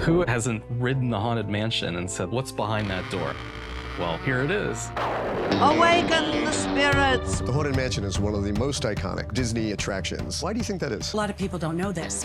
Who hasn't ridden the Haunted Mansion and said, what's behind that door? Well, here it is. Awaken the spirits! The Haunted Mansion is one of the most iconic Disney attractions. Why do you think that is? A lot of people don't know this.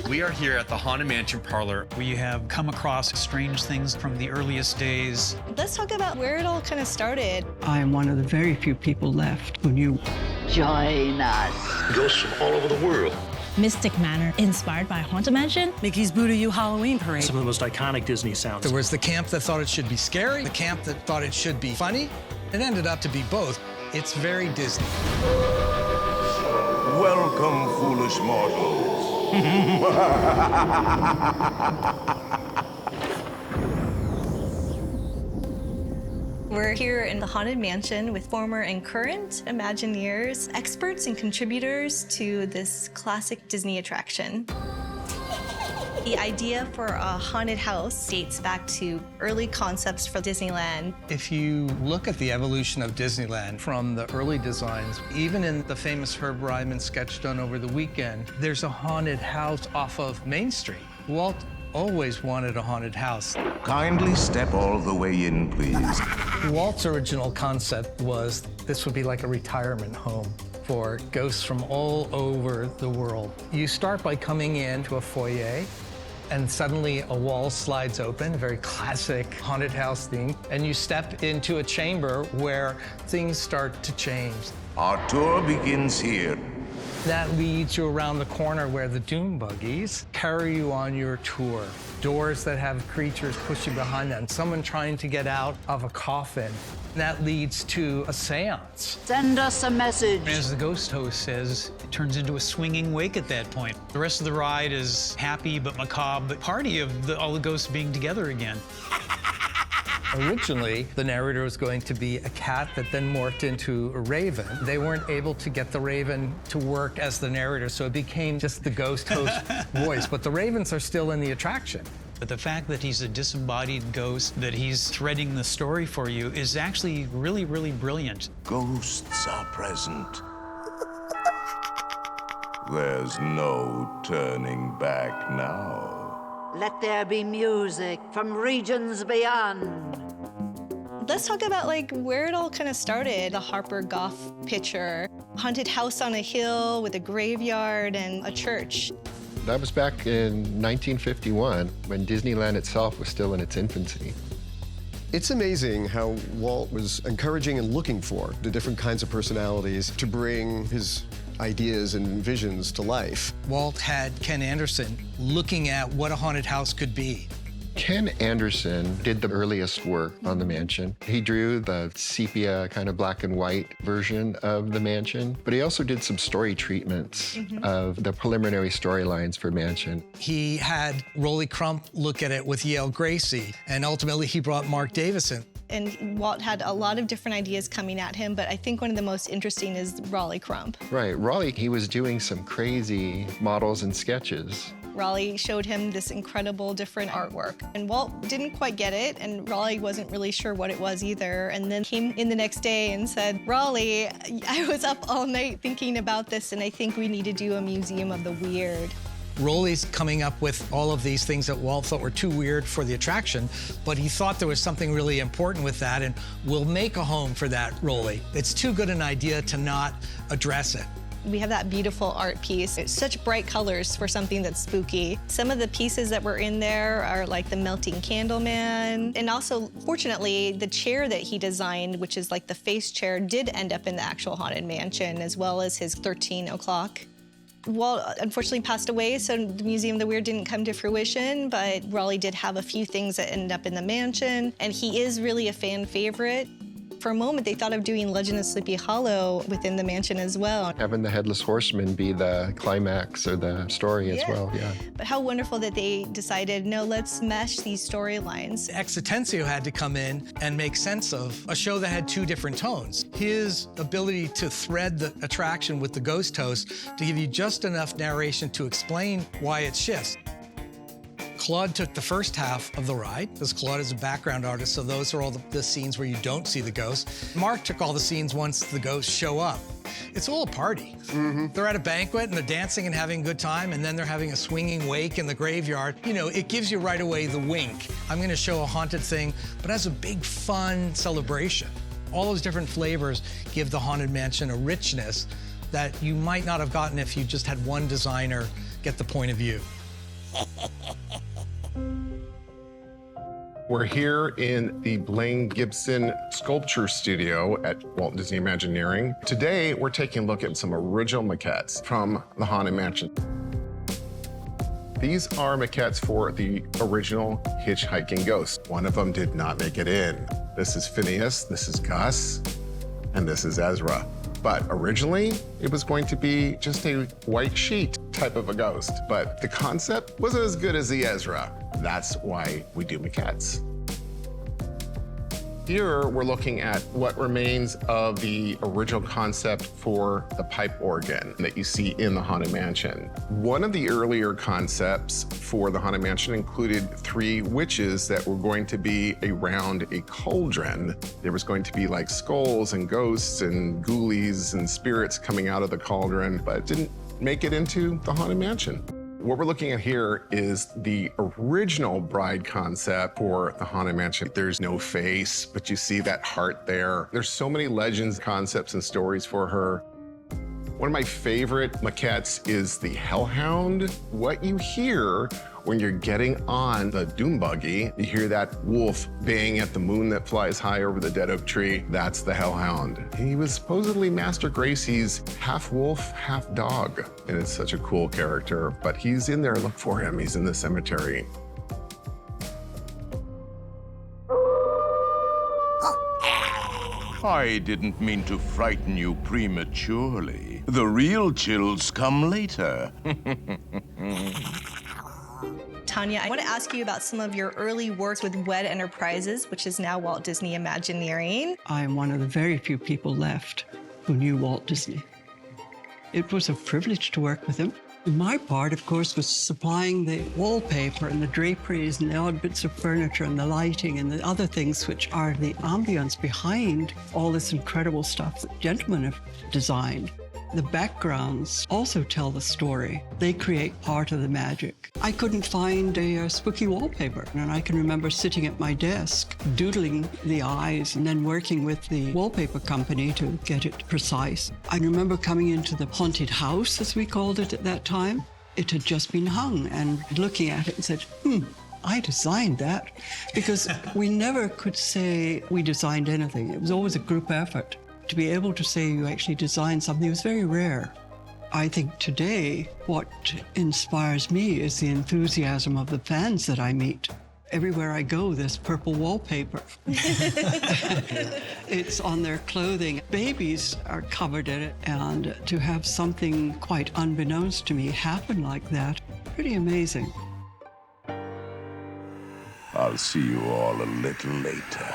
We are here at the Haunted Mansion parlor. We have come across strange things from the earliest days. Let's talk about where it all kind of started. I am one of the very few people left who knew. Join us. Ghosts from all over the world. Mystic Manor, inspired by Haunted Mansion. Mickey's Boo-to-You Halloween Parade. Some of the most iconic Disney sounds. There was the camp that thought it should be scary, the camp that thought it should be funny. It ended up to be both. It's very Disney. Welcome, foolish mortals. We're here in the Haunted Mansion with former and current Imagineers, experts and contributors to this classic Disney attraction. The idea for a haunted house dates back to early concepts for Disneyland. If you look at the evolution of Disneyland from the early designs, even in the famous Herb Ryman sketch done over the weekend, there's a haunted house off of Main Street. Walt always wanted a haunted house. Kindly step all the way in, please. Walt's original concept was this would be like a retirement home for ghosts from all over the world. You start by coming into a foyer, and suddenly a wall slides open, very classic haunted house theme, and you step into a chamber where things start to change. Our tour begins here. That leads you around the corner where the Doom Buggies carry you on your tour. Doors that have creatures pushing behind them, someone trying to get out of a coffin. That leads to a seance. Send us a message. As the ghost host says, it turns into a swinging wake at that point. The rest of the ride is happy but macabre, but party of all the ghosts being together again. Originally, the narrator was going to be a cat that then morphed into a raven. They weren't able to get the raven to work as the narrator, so it became just the ghost host voice. But the ravens are still in the attraction. But the fact that he's a disembodied ghost, that he's threading the story for you, is actually really, really brilliant. Ghosts are present. There's no turning back now. Let there be music from regions beyond. Let's talk about like where it all kind of started. The Harper Goff picture, haunted house on a hill with a graveyard and a church. That was back in 1951 when Disneyland itself was still in its infancy. It's amazing how Walt was encouraging and looking for the different kinds of personalities to bring his ideas and visions to life. Walt had Ken Anderson looking at what a haunted house could be. Ken Anderson did the earliest work on the mansion. He drew the sepia kind of black and white version of the mansion, but he also did some story treatments of the preliminary storylines for Mansion. He had Rolly Crump look at it with Yale Gracie, and ultimately he brought Mark Davison. And Walt had a lot of different ideas coming at him, but I think one of the most interesting is Rolly Crump. Right, Raleigh, he was doing some crazy models and sketches. Raleigh showed him this incredible different artwork. And Walt didn't quite get it, and Raleigh wasn't really sure what it was either. And then came in the next day and said, Raleigh, I was up all night thinking about this, and I think we need to do a museum of the weird. Rolly's coming up with all of these things that Walt thought were too weird for the attraction, but he thought there was something really important with that, and we'll make a home for that, Rolly. It's too good an idea to not address it. We have that beautiful art piece. It's such bright colors for something that's spooky. Some of the pieces that were in there are like the melting candle man. And also, fortunately, the chair that he designed, which is like the face chair, did end up in the actual Haunted Mansion, as well as his 13 o'clock. Walt unfortunately passed away, so the Museum of the Weird didn't come to fruition, but Raleigh did have a few things that ended up in the mansion, and he is really a fan favorite. For a moment, they thought of doing Legend of Sleepy Hollow within the mansion as well. Having the Headless Horseman be the climax or the story as well, yeah. But how wonderful that they decided, no, let's mesh these storylines. Exitensio had to come in and make sense of a show that had two different tones. His ability to thread the attraction with the ghost host to give you just enough narration to explain why it shifts. Claude took the first half of the ride, because Claude is a background artist, so those are all the scenes where you don't see the ghosts. Mark took all the scenes once the ghosts show up. It's all a party. They're at a banquet and they're dancing and having a good time, and then they're having a swinging wake in the graveyard. You know, it gives you right away the wink. I'm gonna show a haunted thing, but as a big fun celebration. All those different flavors give the Haunted Mansion a richness that you might not have gotten if you just had one designer get the point of view. We're here in the Blaine Gibson Sculpture Studio at Walt Disney Imagineering. Today, we're taking a look at some original maquettes from the Haunted Mansion. These are maquettes for the original Hitchhiking Ghost. One of them did not make it in. This is Phineas, this is Gus, and this is Ezra. But originally, it was going to be just a white sheet type of a ghost. But the concept wasn't as good as the Ezra. That's why we do maquettes. Here, we're looking at what remains of the original concept for the pipe organ that you see in the Haunted Mansion. One of the earlier concepts for the Haunted Mansion included 3 witches that were going to be around a cauldron. There was going to be like skulls and ghosts and ghoulies and spirits coming out of the cauldron, but it didn't make it into the Haunted Mansion. What we're looking at here is the original bride concept for the Haunted Mansion. There's no face, but you see that heart there. There's so many legends, concepts, and stories for her. One of my favorite maquettes is the Hellhound. What you hear when you're getting on the Doom Buggy, you hear that wolf baying at the moon that flies high over the dead oak tree. That's the Hellhound. He was supposedly Master Gracie's half wolf, half dog. And it's such a cool character, but he's in there. Look for him. He's in the cemetery. I didn't mean to frighten you prematurely. The real chills come later. Tanya, I want to ask you about some of your early work with WED Enterprises, which is now Walt Disney Imagineering. I am one of the very few people left who knew Walt Disney. It was a privilege to work with him. My part, of course, was supplying the wallpaper and the draperies and the odd bits of furniture and the lighting and the other things which are the ambience behind all this incredible stuff that gentlemen have designed. The backgrounds also tell the story. They create part of the magic. I couldn't find a spooky wallpaper, and I can remember sitting at my desk, doodling the eyes and then working with the wallpaper company to get it precise. I remember coming into the haunted house, as we called it at that time. It had just been hung, and looking at it and said, I designed that, because we never could say we designed anything. It was always a group effort. To be able to say you actually designed something was very rare. I think today what inspires me is the enthusiasm of the fans that I meet. Everywhere I go, there's purple wallpaper. It's on their clothing. Babies are covered in it, and to have something quite unbeknownst to me happen like that, pretty amazing. I'll see you all a little later.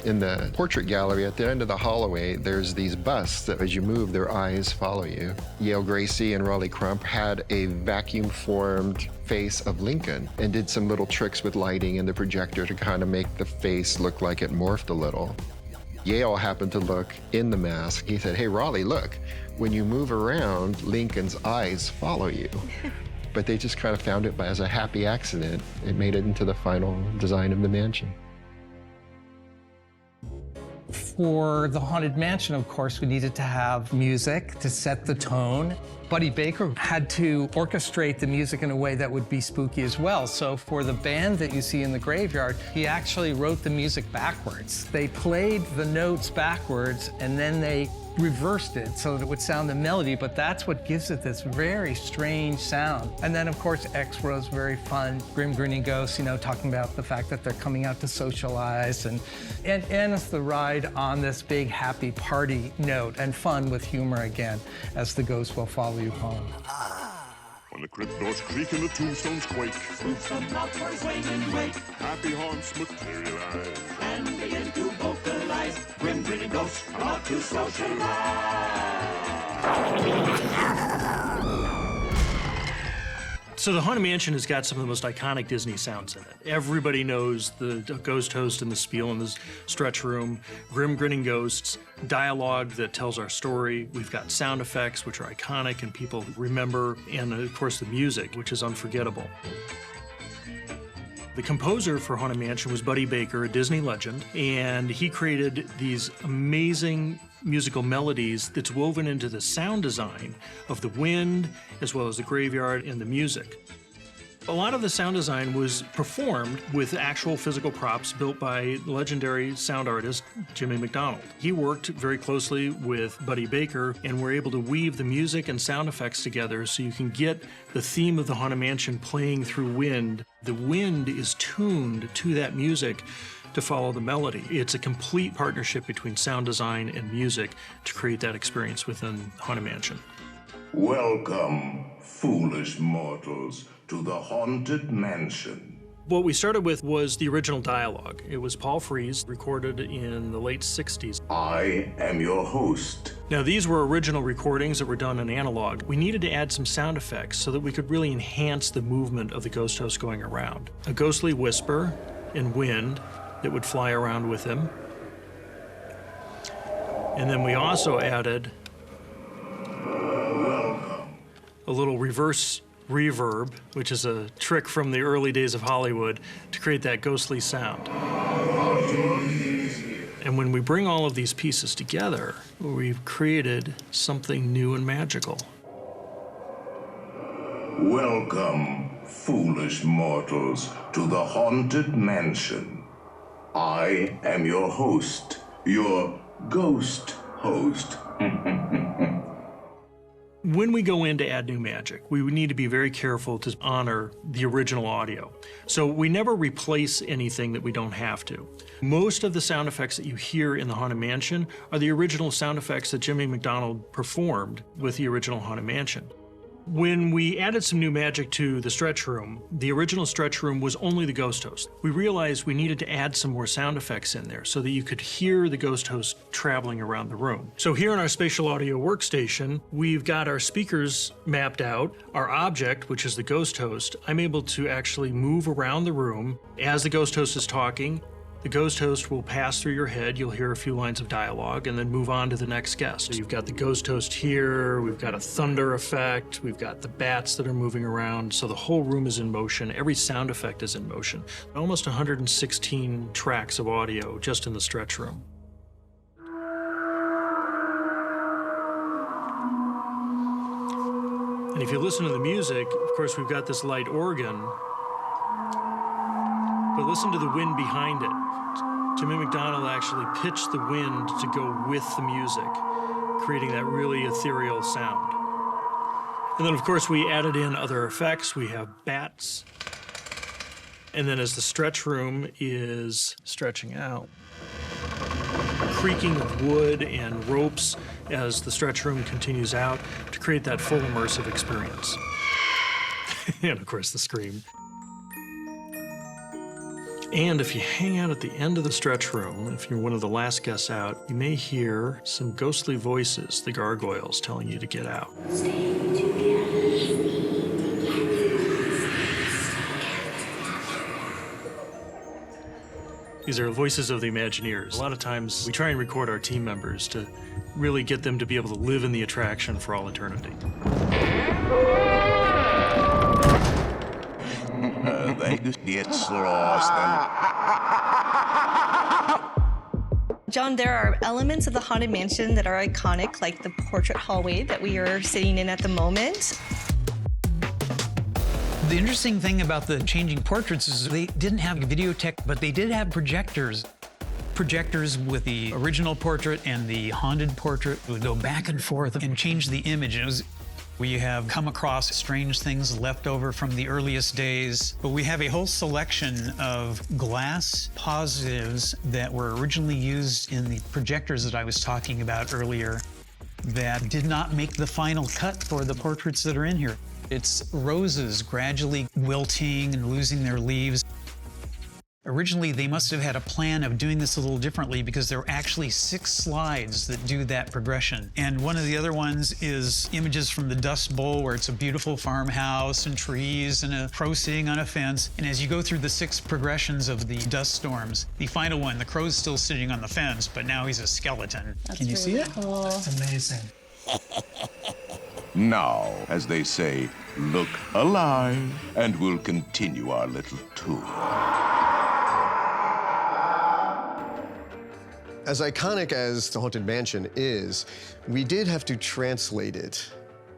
In the portrait gallery at the end of the hallway, there's these busts that as you move, their eyes follow you. Yale Gracie and Raleigh Crump had a vacuum-formed face of Lincoln and did some little tricks with lighting and the projector to kind of make the face look like it morphed a little. Yale happened to look in the mask. He said, hey, Raleigh, look, when you move around, Lincoln's eyes follow you. But they just kind of found it as a happy accident. It made it into the final design of the mansion. For the Haunted Mansion, of course, we needed to have music to set the tone. Buddy Baker had to orchestrate the music in a way that would be spooky as well. So for the band that you see in the graveyard, he actually wrote the music backwards. They played the notes backwards, and then they reversed it so that it would sound the melody, but that's what gives it this very strange sound. And then, of course, X-Rose, very fun, grim, grinning ghosts, you know, talking about the fact that they're coming out to socialize, and ends the ride on this big, happy party note and fun with humor again, as the ghosts will follow you home. When the crypt doors creak and the tombstones quake, spooks and knockers wait and wait. Happy haunts materialize and begin to vocalize. Grim, grinning ghosts come out to socialize. So the Haunted Mansion has got some of the most iconic Disney sounds in it. Everybody knows the ghost host and the spiel in the stretch room, grim grinning ghosts, dialogue that tells our story. We've got sound effects, which are iconic and people remember, and of course the music, which is unforgettable. The composer for Haunted Mansion was Buddy Baker, a Disney legend, and he created these amazing musical melodies that's woven into the sound design of the wind, as well as the graveyard and the music. A lot of the sound design was performed with actual physical props built by legendary sound artist Jimmy McDonald. He worked very closely with Buddy Baker and were able to weave the music and sound effects together so you can get the theme of the Haunted Mansion playing through wind. The wind is tuned to that music to follow the melody. It's a complete partnership between sound design and music to create that experience within Haunted Mansion. Welcome, foolish mortals, to the Haunted Mansion. What we started with was the original dialogue. It was Paul Frees, recorded in the late 60s. I am your host. Now, these were original recordings that were done in analog. We needed to add some sound effects so that we could really enhance the movement of the ghost host going around. A ghostly whisper and wind that would fly around with him. And then we also added a little reverse reverb, which is a trick from the early days of Hollywood to create that ghostly sound. And when we bring all of these pieces together, we've created something new and magical. Welcome, foolish mortals, to the Haunted Mansion. I am your host, your ghost host. When we go in to add new magic, we would need to be very careful to honor the original audio. So we never replace anything that we don't have to. Most of the sound effects that you hear in the Haunted Mansion are the original sound effects that Jimmy McDonald performed with the original Haunted Mansion. When we added some new magic to the stretch room, the original stretch room was only the ghost host. We realized we needed to add some more sound effects in there so that you could hear the ghost host traveling around the room. So here in our spatial audio workstation, we've got our speakers mapped out. Our object, which is the ghost host, I'm able to actually move around the room as the ghost host is talking. The ghost host will pass through your head. You'll hear a few lines of dialogue and then move on to the next guest. So you've got the ghost host here, we've got a thunder effect, we've got the bats that are moving around. So the whole room is in motion. Every sound effect is in motion. Almost 116 tracks of audio just in the stretch room. And if you listen to the music, of course, we've got this light organ, but listen to the wind behind it. Jimmy McDonald actually pitched the wind to go with the music, creating that really ethereal sound. And then, of course, we added in other effects. We have bats. And then as the stretch room is stretching out, creaking of wood and ropes as the stretch room continues out to create that full immersive experience. And, of course, the scream. And if you hang out at the end of the stretch room, if you're one of the last guests out, you may hear some ghostly voices, the gargoyles, telling you to get out. These are voices of the Imagineers. A lot of times we try and record our team members to really get them to be able to live in the attraction for all eternity. They just get lost. John, there are elements of the Haunted Mansion that are iconic, like the portrait hallway that we are sitting in at the moment. The interesting thing about the changing portraits is they didn't have videotech, but they did have projectors. Projectors with the original portrait and the haunted portrait would go back and forth and change the image. We have come across strange things left over from the earliest days, but we have a whole selection of glass positives that were originally used in the projectors that I was talking about earlier that did not make the final cut for the portraits that are in here. It's roses gradually wilting and losing their leaves. Originally, they must have had a plan of doing this a little differently because there are actually 6 slides that do that progression. And one of the other ones is images from the Dust Bowl, where it's a beautiful farmhouse and trees and a crow sitting on a fence. And as you go through the 6 progressions of the dust storms, the final one, the crow's still sitting on the fence, but now he's a skeleton. Can you see it? Cool. That's amazing. Now, as they say, look alive, and we'll continue our little tour. As iconic as the Haunted Mansion is, we did have to translate it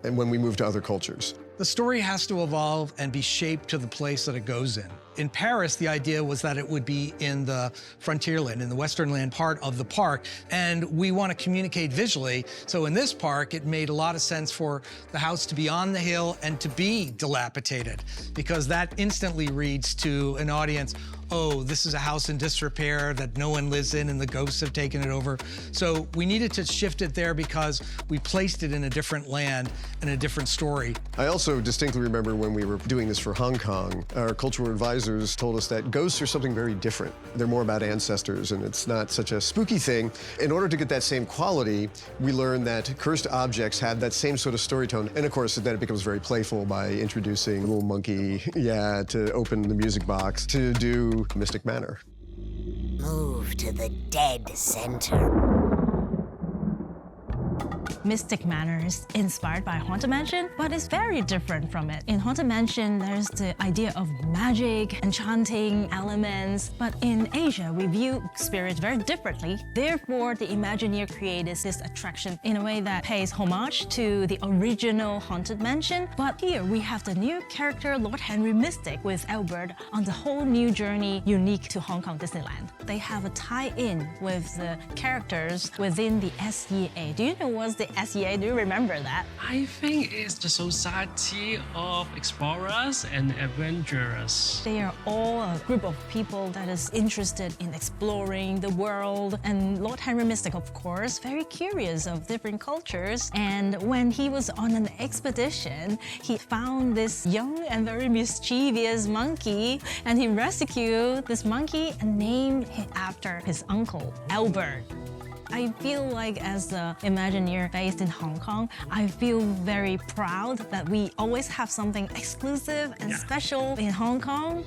and when we moved to other cultures. The story has to evolve and be shaped to the place that it goes in. In Paris, the idea was that it would be in the Frontierland, in the Westernland part of the park, and we want to communicate visually. So in this park, it made a lot of sense for the house to be on the hill and to be dilapidated, because that instantly reads to an audience, oh, this is a house in disrepair that no one lives in and the ghosts have taken it over. So we needed to shift it there because we placed it in a different land and a different story. I also distinctly remember when we were doing this for Hong Kong, our cultural advisors told us that ghosts are something very different. They're more about ancestors and it's not such a spooky thing. In order to get that same quality, we learned that cursed objects have that same sort of story tone. And of course, then it becomes very playful by introducing a little monkey, to open the music box, to do Mystic Manor. Move to the dead center. Mystic Manor is inspired by Haunted Mansion, but it's very different from it. In Haunted Mansion, there's the idea of magic, enchanting elements, but in Asia, we view spirits very differently. Therefore, the Imagineer created this attraction in a way that pays homage to the original Haunted Mansion. But here, we have the new character, Lord Henry Mystic, with Albert on the whole new journey unique to Hong Kong Disneyland. They have a tie-in with the characters within the SEA. Do you know what's the SEA? Do you remember that? I think it's the Society of Explorers and Adventurers. They are all a group of people that is interested in exploring the world. And Lord Henry Mystic, of course, very curious of different cultures. And when he was on an expedition, he found this young and very mischievous monkey, and he rescued this monkey and named it after his uncle, Albert. I feel like as the Imagineer based in Hong Kong, I feel very proud that we always have something exclusive and special in Hong Kong.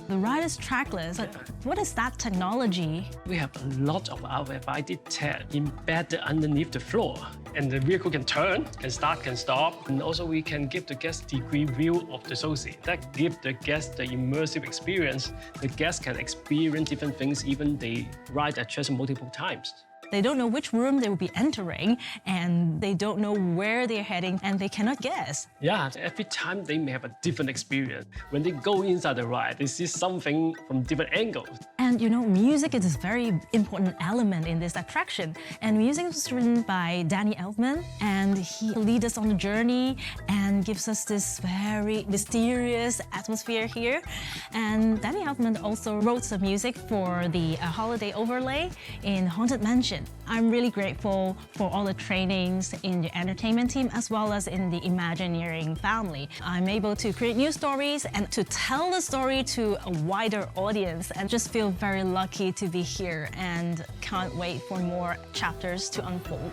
The rider's trackless, what is that technology? We have a lot of RFID tag embedded underneath the floor. And the vehicle can turn, can start, can stop. And also we can give the guest degree view of the associate. That gives the guest the immersive experience. The guest can experience different things even they ride the attraction multiple times. They don't know which room they will be entering, and they don't know where they're heading, and they cannot guess. Yeah, every time they may have a different experience. When they go inside the ride, they see something from different angles. And you know, music is a very important element in this attraction. And music was written by Danny Elfman, and he leads us on a journey and gives us this very mysterious atmosphere here. And Danny Elfman also wrote some music for the holiday overlay in Haunted Mansion. I'm really grateful for all the trainings in the entertainment team as well as in the Imagineering family. I'm able to create new stories and to tell the story to a wider audience, and just feel very lucky to be here and can't wait for more chapters to unfold.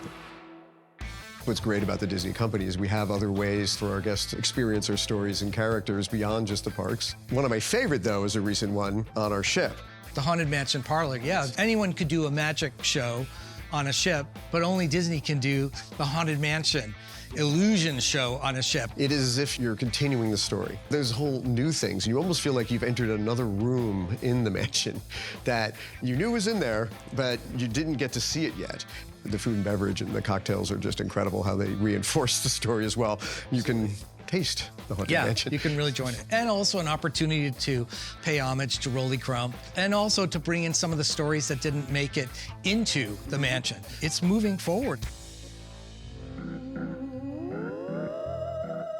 What's great about the Disney company is we have other ways for our guests to experience our stories and characters beyond just the parks. One of my favorite, though, is a recent one on our ship. The Haunted Mansion Parlor, yeah. Anyone could do a magic show on a ship, but only Disney can do the Haunted Mansion illusion show on a ship. It is as if you're continuing the story. There's whole new things. You almost feel like you've entered another room in the mansion that you knew was in there, but you didn't get to see it yet. The food and beverage and the cocktails are just incredible how they reinforce the story as well. You can taste the Haunted Mansion. You can really join it. And also an opportunity to pay homage to Rolly Crump, and also to bring in some of the stories that didn't make it into the mansion. It's moving forward.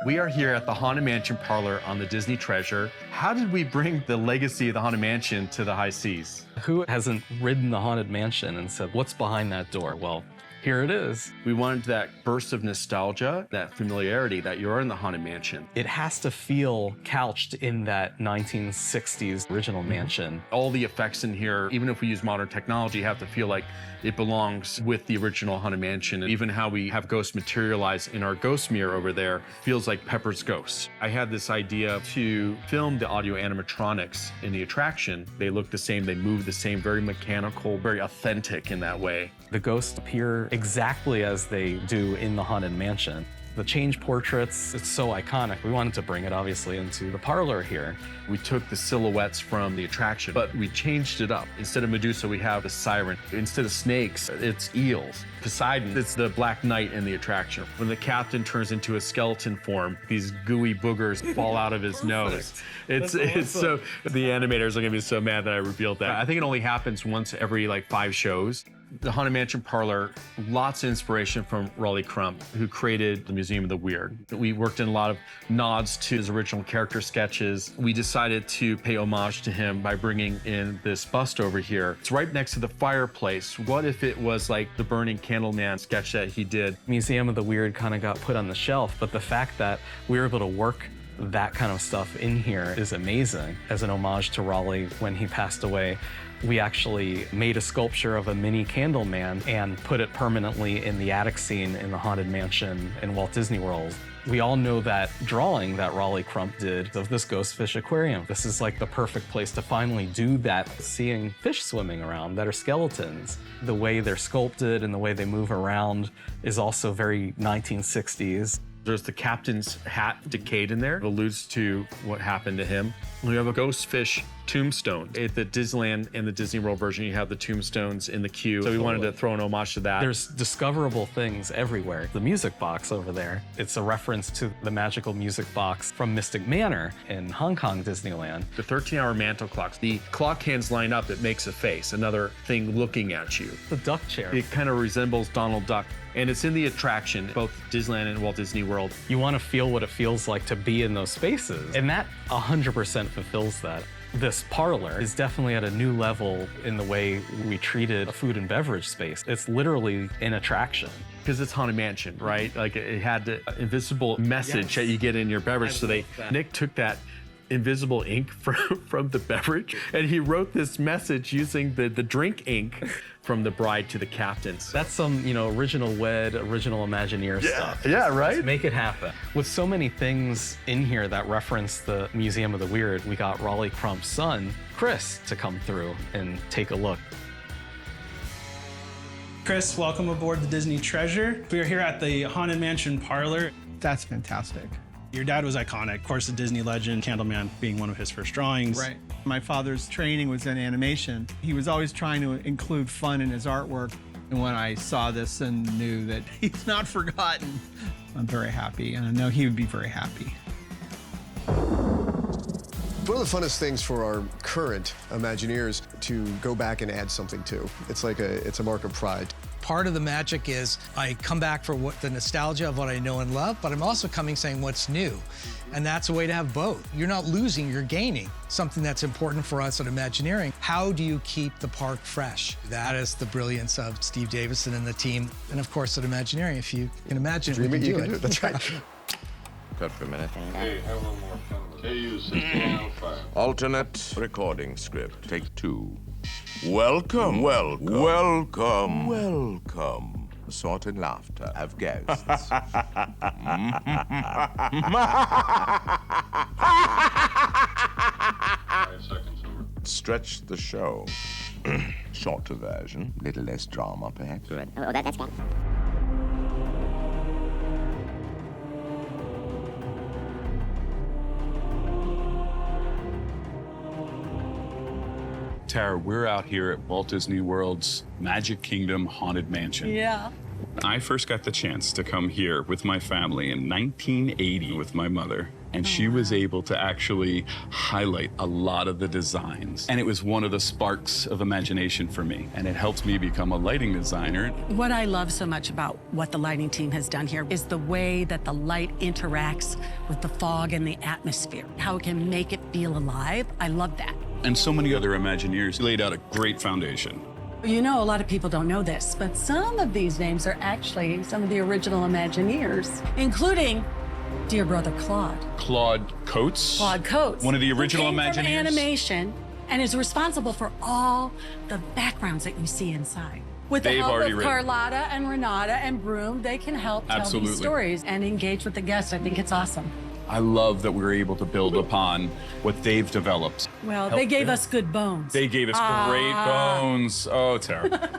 We are here at the Haunted Mansion Parlor on the Disney Treasure. How did we bring the legacy of the Haunted Mansion to the high seas? Who hasn't ridden the Haunted Mansion and said, what's behind that door? Well, Here it is. We wanted that burst of nostalgia, that familiarity that you're in the Haunted Mansion. It has to feel couched in that 1960s original mansion. All the effects in here, even if we use modern technology, have to feel like it belongs with the original Haunted Mansion. And even how we have ghosts materialize in our ghost mirror over there feels like Pepper's ghost. I had this idea to film the audio animatronics in the attraction. They look the same, they move the same, very mechanical, very authentic in that way. The ghosts appear exactly as they do in the Haunted Mansion. The change portraits, it's so iconic. We wanted to bring it obviously into the parlor here. We took the silhouettes from the attraction, but we changed it up. Instead of Medusa, we have a siren. Instead of snakes, it's eels. Poseidon, it's the Black Knight in the attraction. When the captain turns into a skeleton form, these gooey boogers fall out of his nose. It's so, the animators are gonna be so mad that I revealed that. I think it only happens once every like 5 shows. The Haunted Mansion parlor, lots of inspiration from Raleigh Crump, who created the Museum of the Weird. We worked in a lot of nods to his original character sketches. We decided to pay homage to him by bringing in this bust over here. It's right next to the fireplace. What if it was like the Burning Candle Man sketch that he did? Museum of the Weird kind of got put on the shelf, but the fact that we were able to work that kind of stuff in here is amazing. As an homage to Raleigh when he passed away, we actually made a sculpture of a mini candle man and put it permanently in the attic scene in the Haunted Mansion in Walt Disney World. We all know that drawing that Raleigh Crump did of this ghost fish aquarium. This is like the perfect place to finally do that, seeing fish swimming around that are skeletons. The way they're sculpted and the way they move around is also very 1960s. There's the captain's hat decayed in there. It alludes to what happened to him. We have a ghost fish tombstone. At the Disneyland and the Disney World version, you have the tombstones in the queue. So we wanted to throw an homage to that. There's discoverable things everywhere. The music box over there, it's a reference to the magical music box from Mystic Manor in Hong Kong Disneyland. The 13-hour mantle clocks, the clock hands line up, it makes a face, another thing looking at you. The duck chair. It kind of resembles Donald Duck. And it's in the attraction, both Disneyland and Walt Disney World. You want to feel what it feels like to be in those spaces. And that 100% fulfills that. This parlor is definitely at a new level in the way we treated a food and beverage space. It's literally an attraction. Because it's Haunted Mansion, right? Like it had the invisible message that you get in your beverage. So Nick took that invisible ink from the beverage and he wrote this message using the drink ink from the bride to the captains. That's some, original WED, original Imagineer stuff. Yeah, right? Let's make it happen. With so many things in here that reference the Museum of the Weird, we got Raleigh Crump's son, Chris, to come through and take a look. Chris, welcome aboard the Disney Treasure. We are here at the Haunted Mansion parlor. That's fantastic. Your dad was iconic. Of course, the Disney legend, Candleman being one of his first drawings. Right. My father's training was in animation. He was always trying to include fun in his artwork. And when I saw this and knew that he's not forgotten, I'm very happy. And I know he would be very happy. One of the funnest things for our current Imagineers to go back and add something to. It's a mark of pride. Part of the magic is I come back for the nostalgia of what I know and love, but I'm also coming saying what's new. And that's a way to have both. You're not losing, you're gaining. Something that's important for us at Imagineering. How do you keep the park fresh? That is the brilliance of Steve Davison and the team. And of course at Imagineering, if you can imagine it, we can do it. That's right. Cut for a minute. Hey, have one more. KU-6105. Alternate recording script. Take 2. Welcome. Assorted laughter of ghosts. 5 seconds over. Stretch the show. Shorter version. Little less drama, perhaps. Oh, that's good. Tara, we're out here at Walt Disney World's Magic Kingdom Haunted Mansion. Yeah. I first got the chance to come here with my family in 1980 with my mother, and she was able to actually highlight a lot of the designs. And it was one of the sparks of imagination for me, and it helped me become a lighting designer. What I love so much about what the lighting team has done here is the way that the light interacts with the fog and the atmosphere, how it can make it feel alive. I love that. And so many other Imagineers laid out a great foundation. You know, a lot of people don't know this, but some of these names are actually some of the original Imagineers, including dear brother Claude. Claude Coates? Claude Coates. One of the original who came from Imagineers? animation and is responsible for all the backgrounds that you see inside. With the They've help already of written. Carlotta and Renata and Broom, they can help tell Absolutely. these stories and engage with the guests. I think it's awesome. I love that we're able to build upon what they've developed. Well, they gave us good bones. They gave us great bones. Oh, Tara.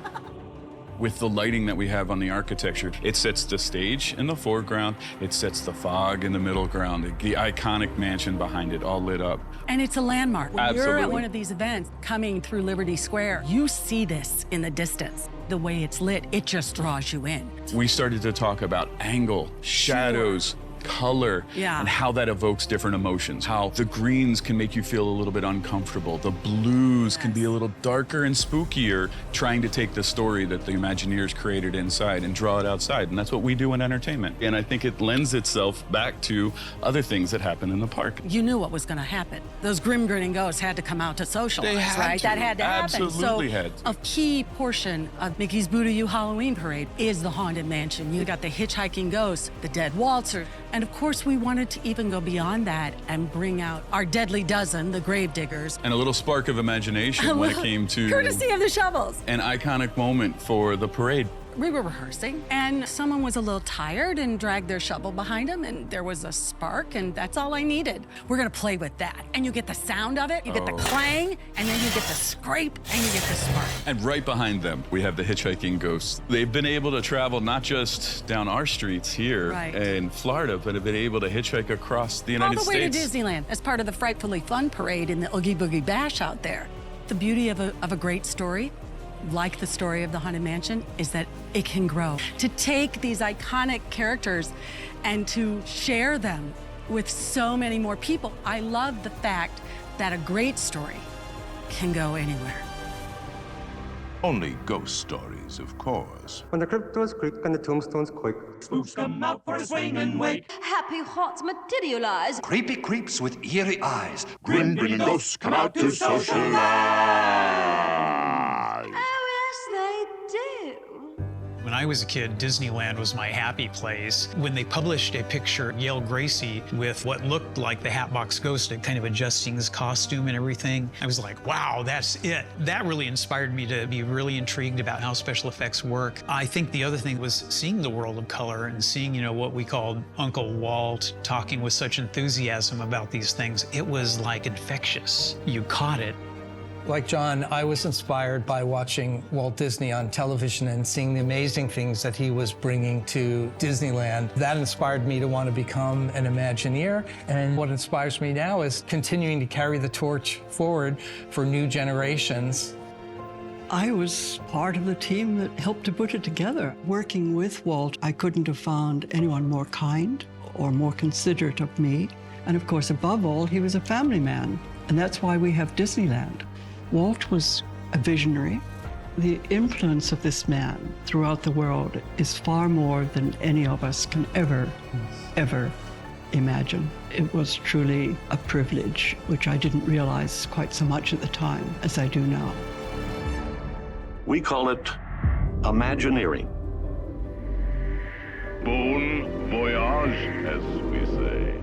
With the lighting that we have on the architecture, it sets the stage in the foreground, it sets the fog in the middle ground, the iconic mansion behind it all lit up. And it's a landmark. When you're Absolutely. at one of these events coming through Liberty Square, you see this in the distance. The way it's lit, it just draws you in. We started to talk about angle, shadows, color, Yeah. and how that evokes different emotions. How the greens can make you feel a little bit uncomfortable. The blues can be a little darker and spookier, trying to take the story that the Imagineers created inside and draw it outside. And that's what we do in entertainment. And I think it lends itself back to other things that happen in the park. You knew what was going to happen. Those grim grinning ghosts had to come out to socialize, They had right? to. That had to happen. Absolutely So had to. a key portion of Mickey's Booty-You Halloween Parade is the Haunted Mansion. You got the hitchhiking ghosts, the dead waltzer, and of course we wanted to even go beyond that and bring out our deadly dozen, the Gravediggers. And a little spark of imagination when it came to Courtesy of the shovels. an iconic moment for the parade. We were rehearsing, and someone was a little tired and dragged their shovel behind them, and there was a spark, and that's all I needed. We're gonna play with that. And you get the sound of it, you get the Oh. clang, and then you get the scrape, and you get the spark. And right behind them, we have the hitchhiking ghosts. They've been able to travel not just down our streets here Right. in Florida, but have been able to hitchhike across the United All the way States. to Disneyland as part of the Frightfully Fun parade in the Oogie Boogie Bash out there. The beauty of a great story, like the story of the Haunted Mansion, is that it can grow. To take these iconic characters and to share them with so many more people. I love the fact that a great story can go anywhere. Only ghost stories, of course. When the crypt doors creak and the tombstones quake, Spooks come out for a swing and wait. Happy haunts materialize. Creepy creeps with eerie eyes. Grim-grinning ghosts come out to socialize. Oh, yes, they do. When I was a kid, Disneyland was my happy place. When they published a picture of Yale Gracie with what looked like the Hatbox Ghost, kind of adjusting his costume and everything, I was like, wow, that's it. That really inspired me to be really intrigued about how special effects work. I think the other thing was seeing the world of color and seeing, what we called Uncle Walt talking with such enthusiasm about these things. It was like infectious. You caught it. Like John, I was inspired by watching Walt Disney on television and seeing the amazing things that he was bringing to Disneyland. That inspired me to want to become an Imagineer. And what inspires me now is continuing to carry the torch forward for new generations. I was part of the team that helped to put it together. Working with Walt, I couldn't have found anyone more kind or more considerate of me. And of course, above all, he was a family man. And that's why we have Disneyland. Walt was a visionary. The influence of this man throughout the world is far more than any of us can ever imagine. It was truly a privilege, which I didn't realize quite so much at the time as I do now. We call it Imagineering. Bon voyage, as we say.